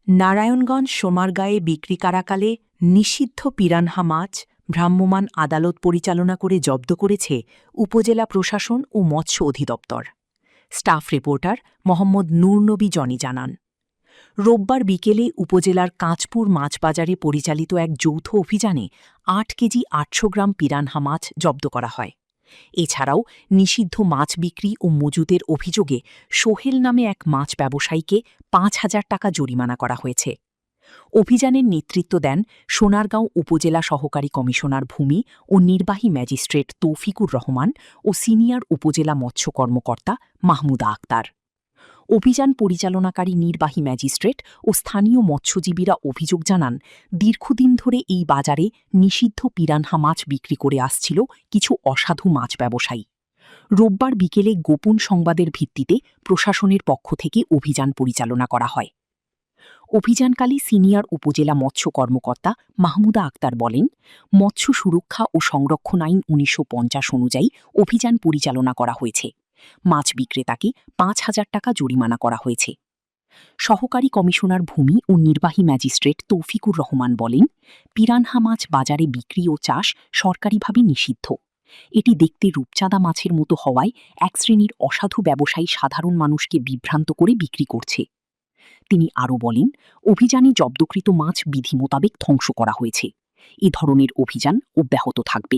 নারায়ণগঞ্জ সোমারগাঁয়ে বিক্রি কারাকালে নিষিদ্ধ পিরানহা মাছ ভ্রাম্যমাণ আদালত পরিচালনা করে জব্দ করেছে উপজেলা প্রশাসন ও মৎস্য অধিদপ্তর। Staff reporter Mohammad Nurnabi Johnny জানান, রোববার বিকেলে উপজেলার কাঁচপুর মাছবাজারে পরিচালিত এক যৌথ অভিযানে ৮ কেজি ৮০০ গ্রাম পিরানহা মাছ জব্দ করা হয়। এছাড়াও নিষিদ্ধ মাছ বিক্রি ও মজুদের অভিযোগে সোহেল নামে এক মাছ ব্যবসায়ীকে ৫,০০০ টাকা জরিমানা করা হয়েছে। অভিযানের নেতৃত্ব দেন সোনারগাঁও উপজেলা সহকারী কমিশনার ভূমি ও নির্বাহী ম্যাজিস্ট্রেট তৌফিকুর রহমান ও সিনিয়র উপজেলা মৎস্য কর্মকর্তা মাহমুদা আক্তার। অভিযান পরিচালনাকারী নির্বাহী ম্যাজিস্ট্রেট ও স্থানীয় মৎস্যজীবীরা অভিযোগ জানান, দীর্ঘদিন ধরে এই বাজারে নিষিদ্ধ পিরানহা মাছ বিক্রি করে আসছিল কিছু অসাধু মাছ ব্যবসায়ী। রোববার বিকেলে গোপন সংবাদের ভিত্তিতে প্রশাসনের পক্ষ থেকে অভিযান পরিচালনা করা হয়। অভিযানকালে সিনিয়র উপজেলা মৎস্য কর্মকর্তা মাহমুদা আক্তার বলেন, মৎস্য সুরক্ষা ও সংরক্ষণ আইন ১৯৫০ অনুযায়ী অভিযান পরিচালনা করা হয়েছে। মাছ বিক্রেতাকে ৫,০০০ টাকা জরিমানা করা হয়েছে। সহকারী কমিশনার ভূমি ও নির্বাহী ম্যাজিস্ট্রেট তৌফিকুর রহমান বলেন, পিরানহা মাছ বাজারে বিক্রি ও চাষ সরকারিভাবে নিষিদ্ধ। এটি দেখতে রূপচাঁদা মাছের মতো হওয়ায় এক শ্রেণীর অসাধু ব্যবসায়ী সাধারণ মানুষকে বিভ্রান্ত করে বিক্রি করছে। তিনি আরও বলেন, অভিযানে জব্দকৃত মাছ বিধি মোতাবেক ধ্বংস করা হয়েছে। এ ধরনের অভিযান অব্যাহত থাকবে।